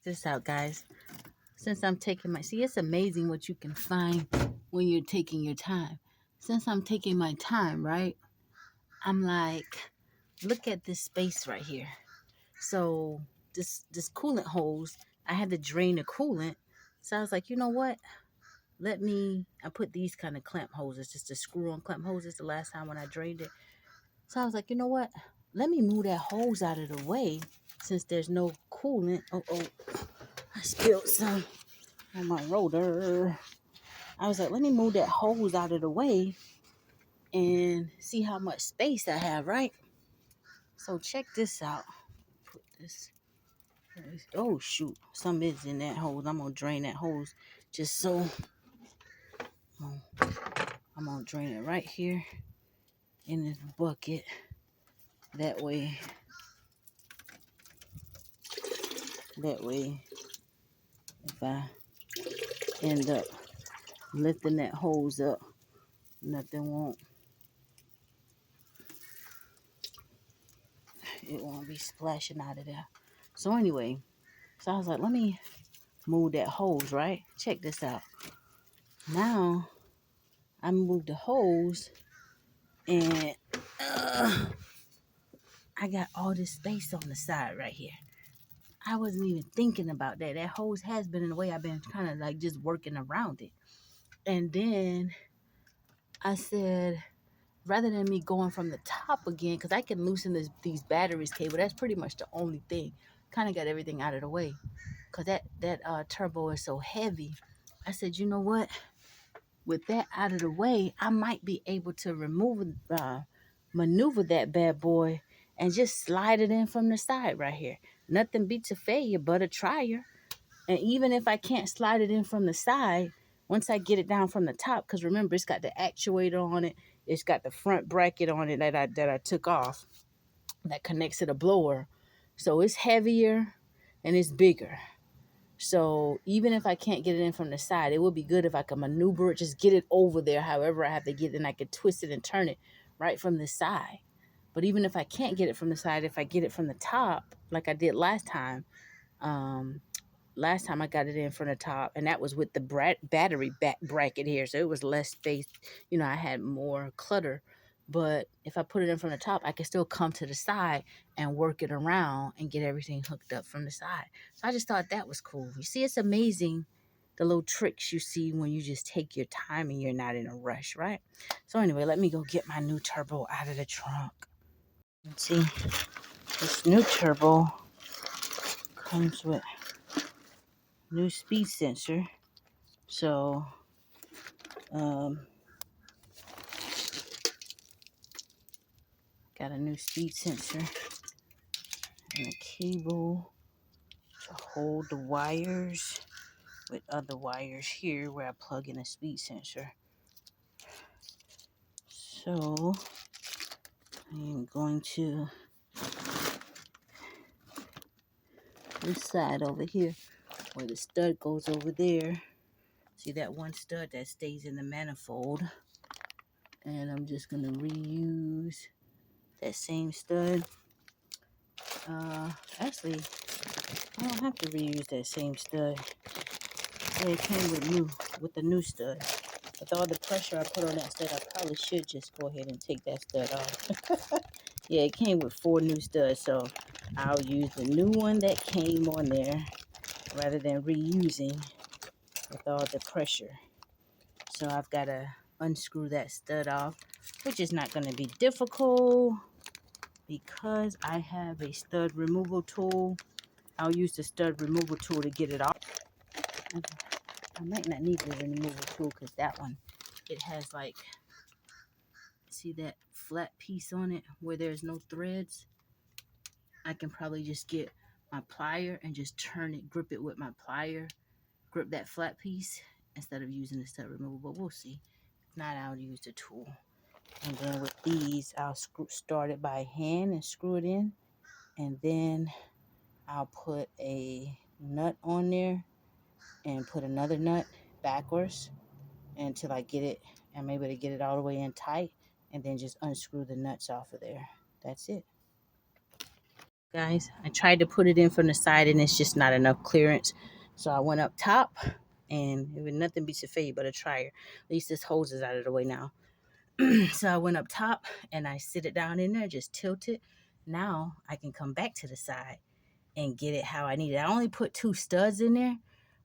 this out, guys. Since I'm taking it's amazing what you can find when you're taking your time. Since I'm taking my time, right? I'm like, look at this space right here. So this coolant hose, I had to drain the coolant. So I was like, you know what? I put these kind of clamp hoses, just the screw on clamp hoses the last time when I drained it. So I was like, you know what? Let me move that hose out of the way since there's no coolant. Oh, I spilled some on my rotor. I was like, let me move that hose out of the way and see how much space I have, right? So check this out. Put this. Oh shoot, some is in that hose. I'm gonna drain that hose just so. I'm gonna drain it right here in this bucket. That way, if I end up lifting that hose up, nothing won't. It won't be splashing out of there. So anyway, so I was like, let me move that hose, right? Check this out. Now I moved the hose and I got all this space on the side right here. I wasn't even thinking about that. That hose has been in the way. I've been kind of like just working around it. And then I said, rather than me going from the top again, because I can loosen these batteries cable. That's pretty much the only thing. Kind of got everything out of the way. Because that turbo is so heavy. I said, you know what? With that out of the way, I might be able to maneuver that bad boy and just slide it in from the side right here. Nothing beats a failure but a trier. And even if I can't slide it in from the side, once I get it down from the top, because remember, it's got the actuator on it. It's got the front bracket on it that I took off that connects to the blower. So it's heavier and it's bigger. So even if I can't get it in from the side, it would be good if I could maneuver it, just get it over there, however I have to get it, and I could twist it and turn it right from the side. But even if I can't get it from the side, if I get it from the top, like I did last time, um, I got it in from the top, and that was with the battery bracket here, so it was less space. I had more clutter. But if I put it in from the top, I can still come to the side and work it around and get everything hooked up from the side. So I just thought that was cool. You see, it's amazing the little tricks you see when you just take your time and you're not in a rush, right? So anyway, let me go get my new turbo out of the trunk. Let's see, this new turbo comes with new speed sensor. So, got a new speed sensor and a cable to hold the wires with other wires here where I plug in a speed sensor. So, I am going to this side over here where the stud goes over there. See that one stud that stays in the manifold? And I'm just going to reuse that same stud. Actually, I don't have to reuse that same stud. Yeah, it came with the new stud. With all the pressure I put on that stud, I probably should just go ahead and take that stud off. Yeah, it came with 4 new studs, so I'll use the new one that came on there rather than reusing with all the pressure. So I've got to unscrew that stud off, which is not going to be difficult because I have a stud removal tool. I'll use the stud removal tool to get it off. I might not need the removal tool because that one, it has like, see that flat piece on it where there's no threads? I can probably just get my plier and just turn it, grip it with my plier, grip that flat piece instead of using the stud removal, but we'll see. If not, I'll use the tool. And then with these, I'll start it by hand and screw it in. And then I'll put a nut on there and put another nut backwards until I get it. I'm able to get it all the way in tight and then just unscrew the nuts off of there. That's it. guys. I tried to put it in from the side and it's just not enough clearance. So I went up top and it would nothing beats a fade but a trier. At least this hose is out of the way now. So I went up top and I sit it down in there, just tilt it. Now I can come back to the side and get it how I need it. I only put 2 studs in there,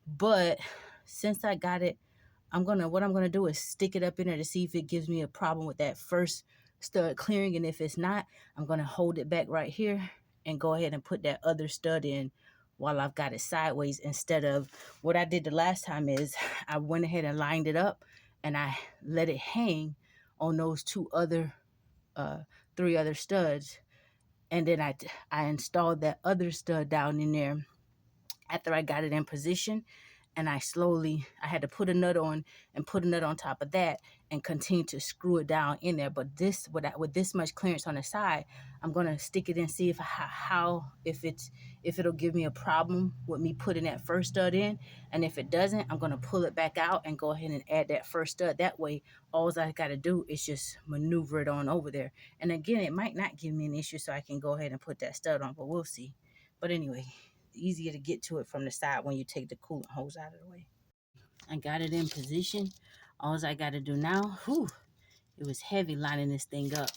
but since I got it, what I'm gonna do is stick it up in there to see if it gives me a problem with that first stud clearing. And if it's not, I'm gonna hold it back right here and go ahead and put that other stud in while I've got it sideways, instead of what I did the last time is I went ahead and lined it up and I let it hang on those 3 other studs. And then I installed that other stud down in there after I got it in position, and I had to put a nut on and put a nut on top of that and continue to screw it down in there. But with this much clearance on the side, I'm gonna stick it in, see if it'll give me a problem with me putting that first stud in. And if it doesn't, I'm gonna pull it back out and go ahead and add that first stud. That way, all I gotta do is just maneuver it on over there. And again, it might not give me an issue, so I can go ahead and put that stud on, but we'll see. But anyway, easier to get to it from the side when you take the coolant hose out of the way. I got it in position. All I got to do now, it was heavy lining this thing up.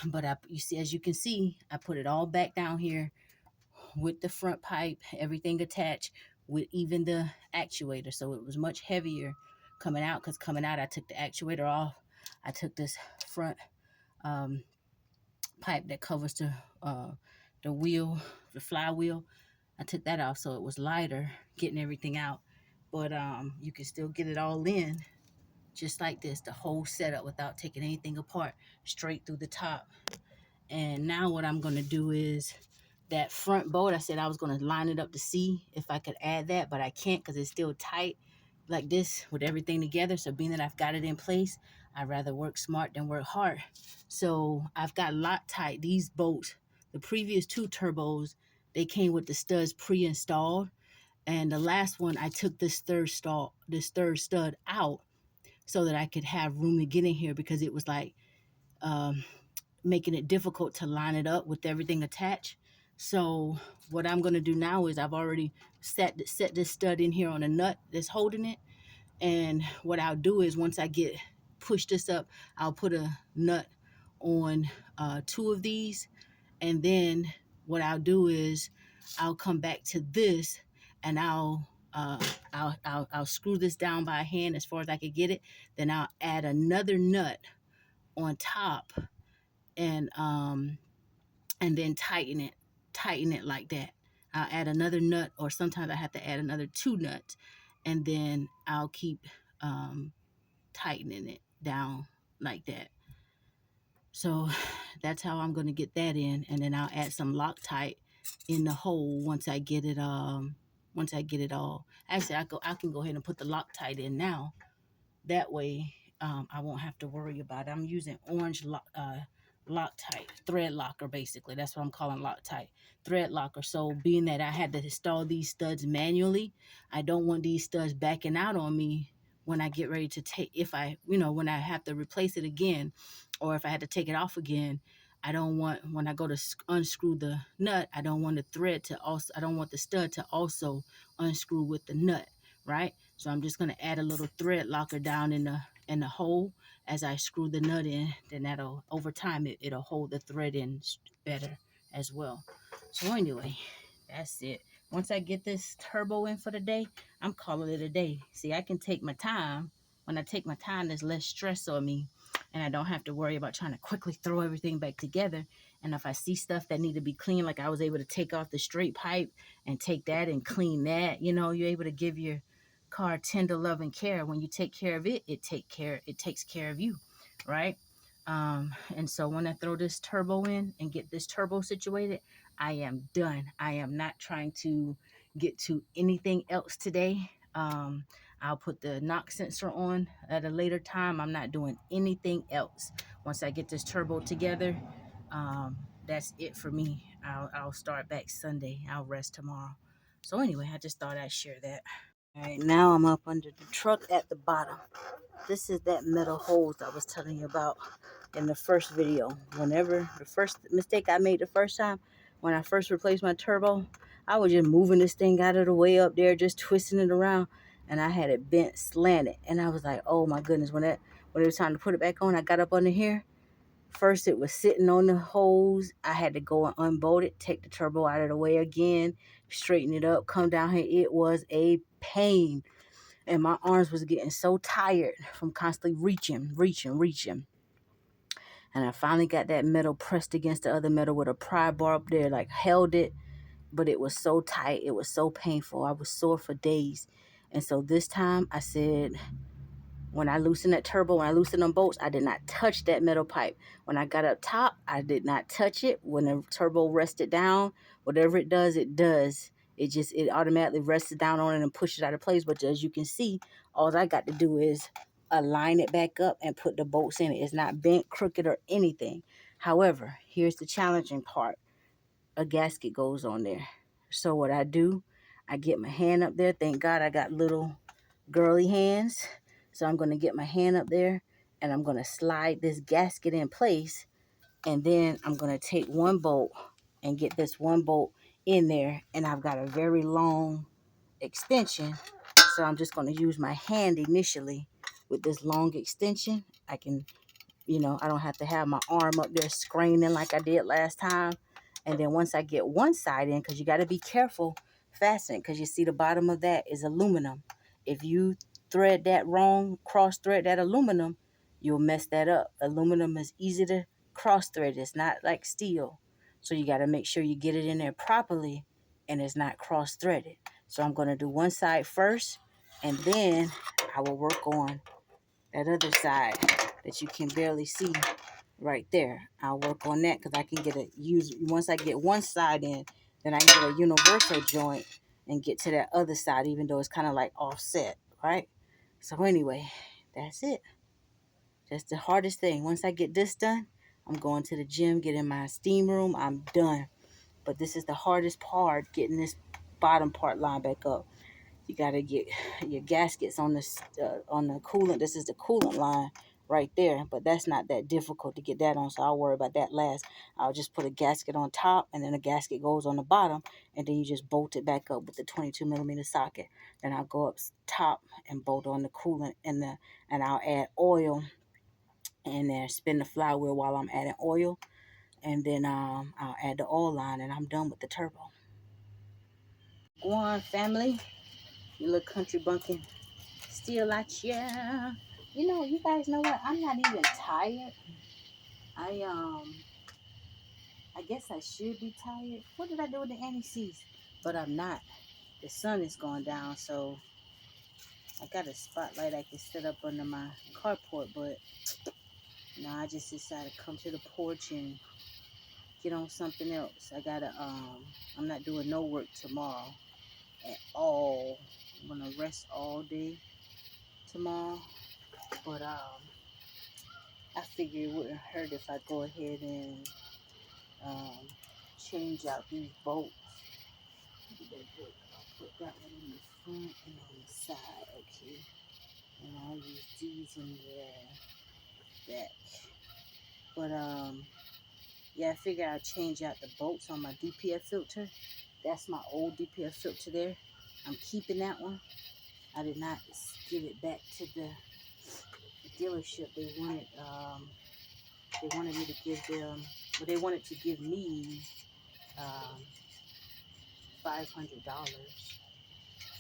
But as you can see, I put it all back down here with the front pipe, everything attached with even the actuator. So it was much heavier coming out, because coming out, I took the actuator off. I took this front pipe that covers the wheel, the flywheel. I took that off, so it was lighter getting everything out. But you can still get it all in just like this, the whole setup, without taking anything apart, straight through the top. And now what I'm going to do is that front bolt, I said I was going to line it up to see if I could add that, but I can't because it's still tight like this with everything together. So being that I've got it in place, I'd rather work smart than work hard. So I've got Loctite. These bolts, the previous 2 turbos, they came with the studs pre-installed. And the last one, I took this third stud out so that I could have room to get in here, because it was like making it difficult to line it up with everything attached. So what I'm going to do now is I've already set this stud in here on a nut that's holding it. And what I'll do is once I push this up, I'll put a nut on 2 of these. And then what I'll do is I'll come back to this and I'll screw this down by hand as far as I can get it. Then I'll add another nut on top and then tighten it like that. I'll add another nut, or sometimes I have to add another 2 nuts, and then I'll keep tightening it down like that. So that's how I'm going to get that in, and then I'll add some Loctite in the hole once I get it all. Actually, I can go ahead and put the Loctite in now. That way I won't have to worry about it. I'm using orange Loctite, thread locker, basically. That's what I'm calling Loctite, thread locker. So being that I had to install these studs manually, I don't want these studs backing out on me when I get ready to when I have to replace it again, or if I had to take it off again. I don't want, when I go to unscrew the nut, I don't want the stud to also unscrew with the nut, right? So I'm just going to add a little thread locker down in the hole as I screw the nut in. Then that'll, over time, it'll hold the thread in better as well. So anyway, that's it. Once I get this turbo in for the day, I'm calling it a day. See, I can take my time. When I take my time, there's less stress on me, and I don't have to worry about trying to quickly throw everything back together. And if I see stuff that need to be cleaned, like I was able to take off the straight pipe and take that and clean that, you're able to give your car tender love and care. When you take care of it, it takes care of you, right? And so when I throw this turbo in and get this turbo situated, I am done. I am not trying to get to anything else today. I'll put the knock sensor on at a later time. I'm not doing anything else. Once I get this turbo together, that's it for me. I'll start back Sunday. I'll rest tomorrow. So anyway, I just thought I'd share that. All right, now I'm up under the truck at the bottom. This is that metal hose I was telling you about in the first video. Whenever the first mistake I made the first time, when I first replaced my turbo, I was just moving this thing out of the way up there, just twisting it around, and I had it bent slanted. And I was like, oh my goodness, when it was time to put it back on, I got up under here. First, it was sitting on the hose. I had to go and unbolt it, take the turbo out of the way again, straighten it up, come down here. It was a pain. And my arms was getting so tired from constantly reaching. And I finally got that metal pressed against the other metal with a pry bar up there, like held it. But it was so tight. It was so painful. I was sore for days. And so this time I said, when I loosened that turbo, when I loosened them bolts, I did not touch that metal pipe. When I got up top, I did not touch it. When the turbo rested down, whatever it does, it does. It automatically rests down on it and pushes it out of place. But as you can see, all I got to do is align it back up and put the bolts in it. It's not bent, crooked, or anything. However, here's the challenging part. A gasket goes on there. So what I do, I get my hand up there. Thank God I got little girly hands. So I'm going to get my hand up there and I'm going to slide this gasket in place. And then I'm going to take one bolt and get this one bolt in there. And I've got a very long extension. So I'm just going to use my hand initially with this long extension. I can, I don't have to have my arm up there scraining like I did last time. And then once I get one side in, because you got to be careful fastening, because you see the bottom of that is aluminum. If you thread that wrong, cross thread that aluminum, you'll mess that up. Aluminum is easy to cross thread. It's not like steel. So you got to make sure you get it in there properly and it's not cross threaded. So I'm going to do one side first, and then I will work on that other side that you can barely see right there. I'll work on that because I can once I get one side in, then I can get a universal joint and get to that other side, even though it's kind of like offset, right? So anyway, that's it. That's the hardest thing. Once I get this done, I'm going to the gym, get in my steam room, I'm done. But this is the hardest part, getting this bottom part lined back up. You got to get your gaskets on the coolant. This is the coolant line right there, but that's not that difficult to get that on, so I'll worry about that last. I'll just put a gasket on top, and then a gasket goes on the bottom, and then you just bolt it back up with the 22 millimeter socket. Then I'll go up top and bolt on the coolant, and I'll add oil and then spin the flywheel while I'm adding oil, and then I'll add the oil line, and I'm done with the turbo. Go on, family. You little country bumpkin. Still out here. You guys know what? I'm not even tired. I guess I should be tired. What did I do with the anti-seize? But I'm not. The sun is going down, so I got a spotlight I can set up under my carport, but no, I just decided to come to the porch and get on something else. I'm not doing no work tomorrow at all. I'm gonna rest all day tomorrow, but I figure it wouldn't hurt if I go ahead and change out these bolts. I'll put that one in the front and on the side, okay? And I'll use these in the back. But yeah, I figure I'll change out the bolts on my DPF filter. That's my old DPF filter there. I'm keeping that one. I did not give it back to the dealership. They wanted me to give them, but they wanted to give me $500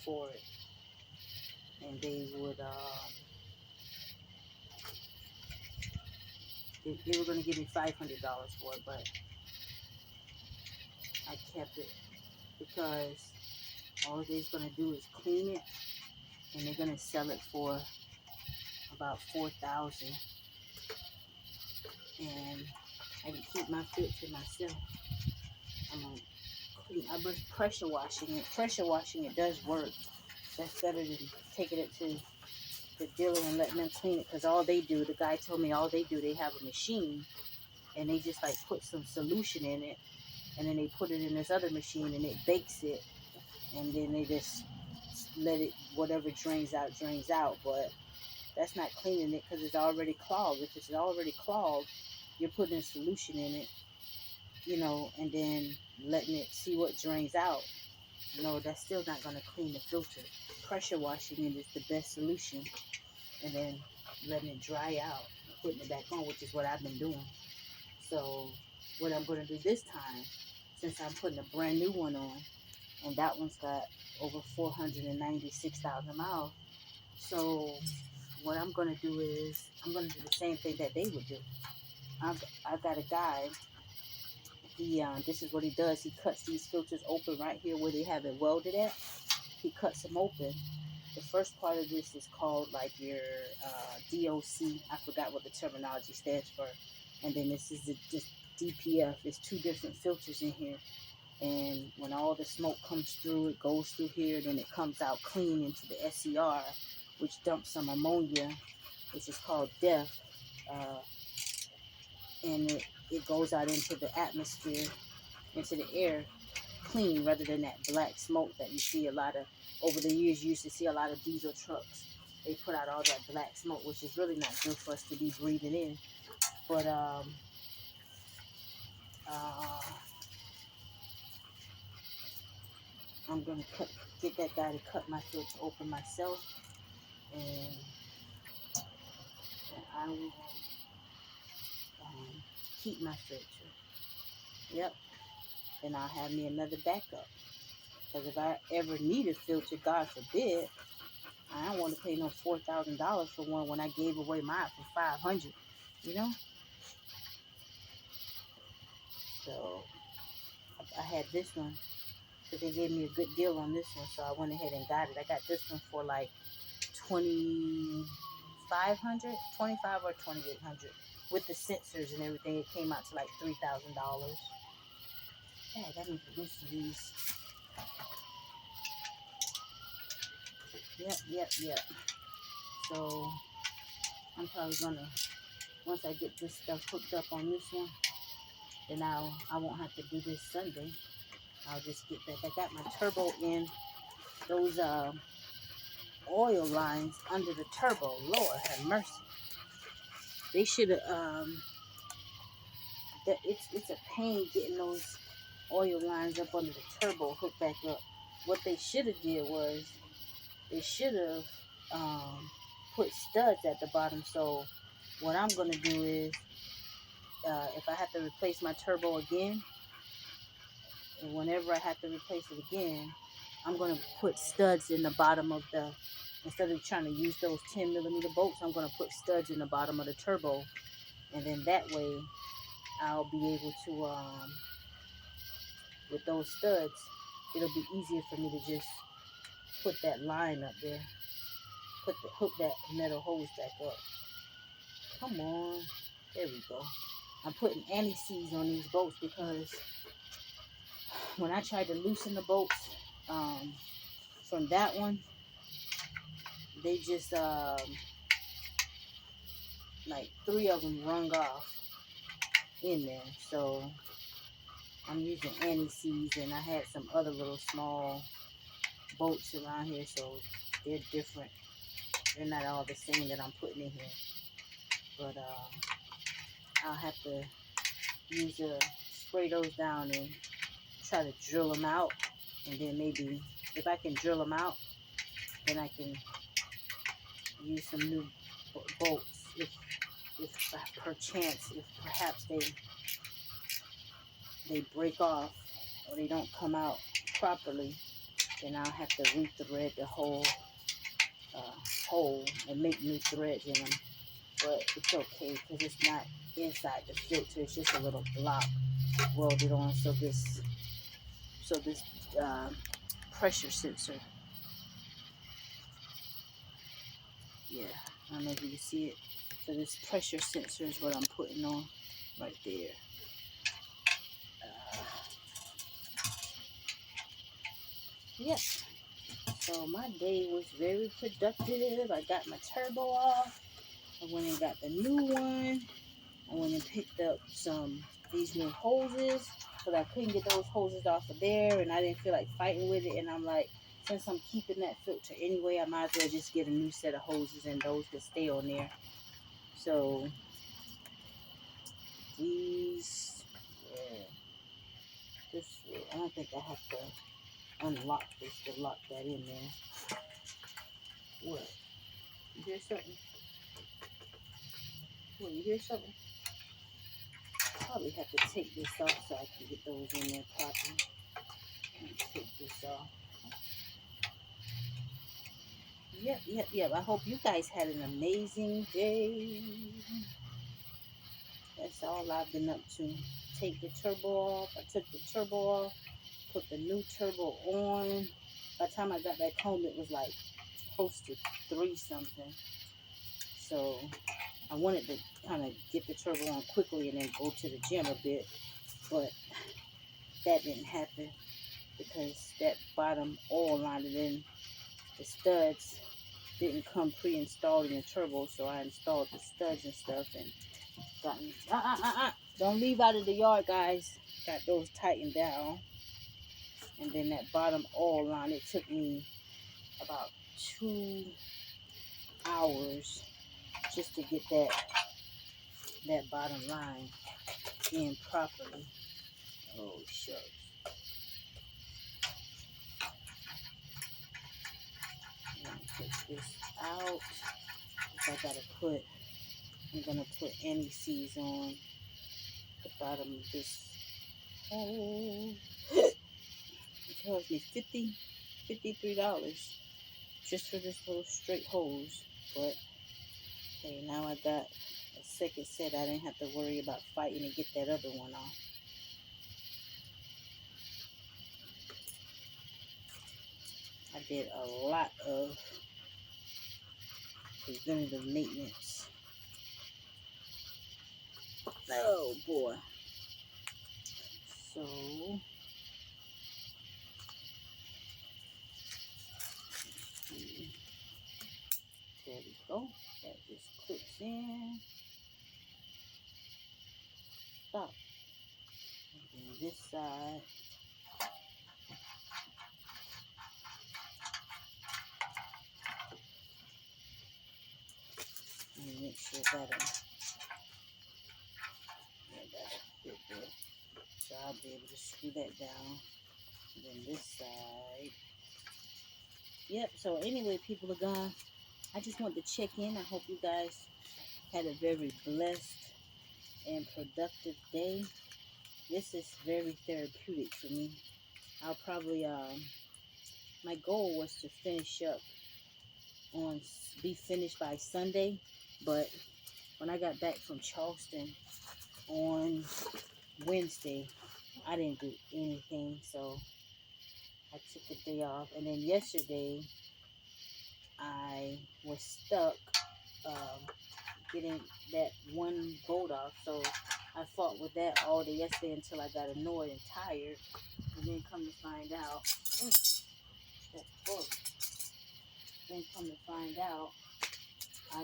for it, and they would they were going to give me $500 for it, but I kept it because all they're going to do is clean it, and they're going to sell it for about $4,000, and I can keep my filter myself. I'm gonna clean. I was pressure washing it. Pressure washing it does work. That's better than taking it to the dealer and letting them clean it, because all they do, the guy told me all they do, they have a machine and they just like put some solution in it, and then they put it in this other machine and it bakes it, and then they just let it, whatever drains out. But that's not cleaning it because it's already clogged. If it's already clogged, you're putting a solution in it you know, and then letting it see what drains out. No, that's still not going to clean the filter. Pressure washing it is the best solution, and then letting it dry out, putting it back on, which is what I've been doing. So what I'm going to do this time, since I'm putting a brand new one on, and that one's got over 496,000 miles. So what I'm going to do is I'm going to do the same thing that they would do. I've got a guy. This is what he does. He cuts these filters open right here where they have it welded at. He cuts them open. The first part of this is called like your DOC. I forgot what the terminology stands for. And then this is just DPF. There's two different filters in here. And when all the smoke comes through, it goes through here. Then it comes out clean into the SCR, which dumps some ammonia, which is called DEF. And it goes out into the atmosphere, into the air, clean, rather than that black smoke that you see a lot of. Over the years, you used to see a lot of diesel trucks. They put out all that black smoke, which is really not good for us to be breathing in. But I'm gonna get that guy to cut my filter open myself, and I will keep my filter. Yep, and I'll have me another backup. Because if I ever need a filter, God forbid, I don't want to pay no $4,000 for one when I gave away mine for $500. You know. So I had this one, but they gave me a good deal on this one, so I went ahead and got it. I got this one for like $2,500, $2,500 or $2,800 with the sensors and everything. It came out to like $3,000. Yeah, I need to loosen these. Yep. So I'm probably gonna, once I get this stuff hooked up on this one, then I won't have to do this Sunday. I'll just get back. I got my turbo in those oil lines under the turbo. Lord have mercy. They should have it's a pain getting those oil lines up under the turbo hooked back up. What they should have did was they should have put studs at the bottom. So what I'm gonna do is if I have to replace my turbo again, and whenever I have to replace it again, I'm gonna put studs in the bottom of the, instead of trying to use those 10mm bolts, I'm gonna put studs in the bottom of the turbo, and then that way I'll be able to with those studs, it'll be easier for me to just put that line up there, hook that metal hose back up. Come on, there we go. I'm putting anti-seize on these bolts because when I tried to loosen the bolts from that one, they just like 3 of them rung off in there. So I'm using anti-seize, and I had some other little small bolts around here, so they're different. They're not all the same that I'm putting in here, but I'll have to spray those down and try to drill them out, and then maybe if I can drill them out, then I can use some new bolts if perchance, if perhaps they break off or they don't come out properly, then I'll have to re-thread the whole hole and make new threads in them. But it's okay because it's not inside the filter. It's just a little block welded on. So this pressure sensor. Yeah, I don't know if you can see it. So this pressure sensor is what I'm putting on right there. Yep. So my day was very productive. I got my turbo off. I went and got the new one. I went and picked up these new hoses because I couldn't get those hoses off of there, and I didn't feel like fighting with it. And I'm like, since I'm keeping that filter anyway, I might as well just get a new set of hoses, and those that stay on there. So these, yeah. this, I don't think I have to unlock this to lock that in there. What? You hear something? What, you hear something? Probably have to take this off so I can get those in there properly. Let me take this off. Yep. I hope you guys had an amazing day. That's all I've been up to. Take the turbo off. I took the turbo off, put the new turbo on. By the time I got back home, it was like close to 3 something. So I wanted to kind of get the turbo on quickly and then go to the gym a bit. But that didn't happen because that bottom oil line and then the studs didn't come pre-installed in the turbo. So I installed the studs and stuff and gotten, don't leave out of the yard, guys. Got those tightened down. And then that bottom oil line, it took me about 2 hours just to get that bottom line in properly. Oh, shucks. I'm gonna take this out. I'm gonna put anti-seize on the bottom of this hole. It cost me $53 just for this little straight hose. But hey, now I got a second set. I didn't have to worry about fighting to get that other one off. I did a lot of preventative maintenance. Oh boy. So there we go. That just clips in. Stop. And then this side. And make sure that'll fit there. So I'll be able to screw that down. And then this side. Yep, so anyway, people are gone. I just want to check in. I hope you guys had a very blessed and productive day. This is very therapeutic for me. I'll probably, my goal was to be finished by Sunday, but when I got back from Charleston on Wednesday, I didn't do anything, so I took the day off. And then yesterday, I was stuck getting that one bolt off, so I fought with that all day yesterday until I got annoyed and tired. And then come to find out, I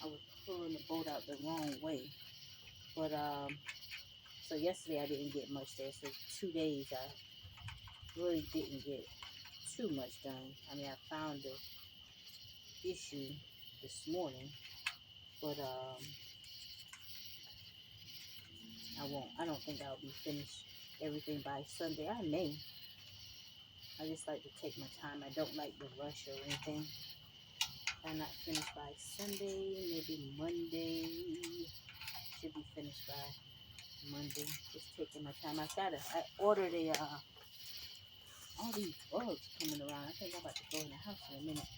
was pulling the bolt out the wrong way. But so yesterday I didn't get much there. So 2 days I really didn't get too much done. I mean, I found the issue this morning, but I don't think I'll be finished everything by Sunday. I may. I just like to take my time. I don't like to rush or anything. If I'm not finished by Sunday, maybe Monday. Should be finished by Monday. Just taking my time. I ordered all these bugs coming around. I think I'm about to go in the house in a minute.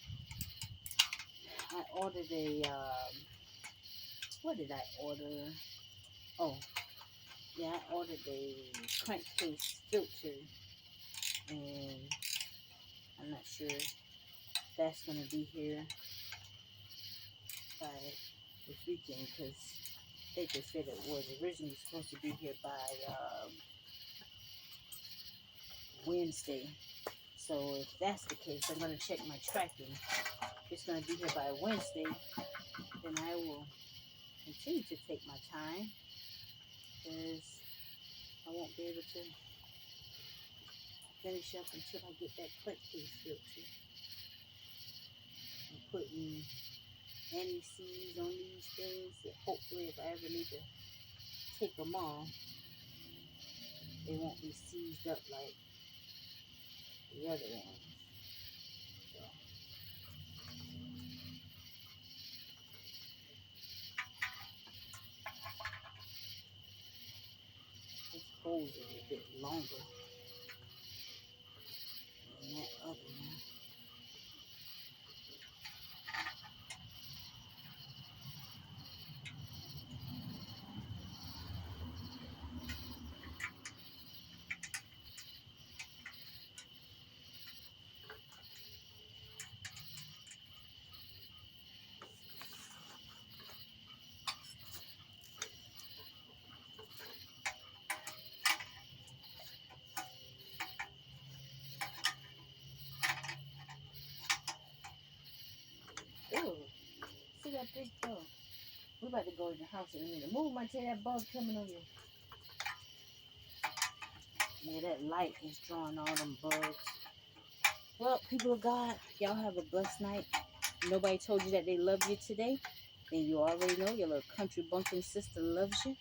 I ordered what did I order? Oh, yeah, I ordered a crankcase filter, and I'm not sure if that's going to be here by this weekend, because they just said it was originally supposed to be here by Wednesday. So if that's the case, I'm going to check my tracking. If it's going to be here by Wednesday, then I will continue to take my time, because I won't be able to finish up until I get that crankcase filter. I'm putting any seeds on these things. So hopefully, if I ever need to take them off, they won't be seized up like the other ones. So, this hose is a bit longer than that other one. Ooh, see that big bug? We about to go in the house in a minute. Move, my tail, that bug coming over you. Yeah, that light is drawing all them bugs. Well, people of God, y'all have a blessed night. Nobody told you that they love you today, then you already know your little country bumpkin sister loves you.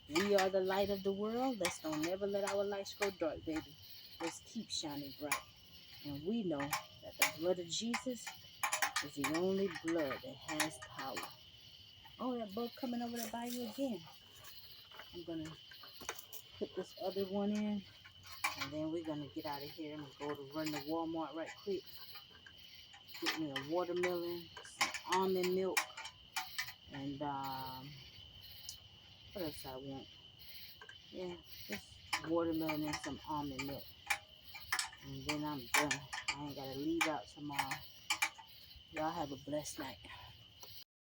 We are the light of the world. Let's don't never let our lights go dark, baby. Let's keep shining bright. And we know that the blood of Jesus is the only blood that has power. Oh, that bug coming over there by you again. I'm going to put this other one in. And then we're going to get out of here. I'm going to go to run to Walmart right quick. Get me a watermelon, some almond milk, and what else I want? Yeah, just watermelon and some almond milk. And then I'm done. I ain't got to leave out tomorrow. Y'all have a blessed night.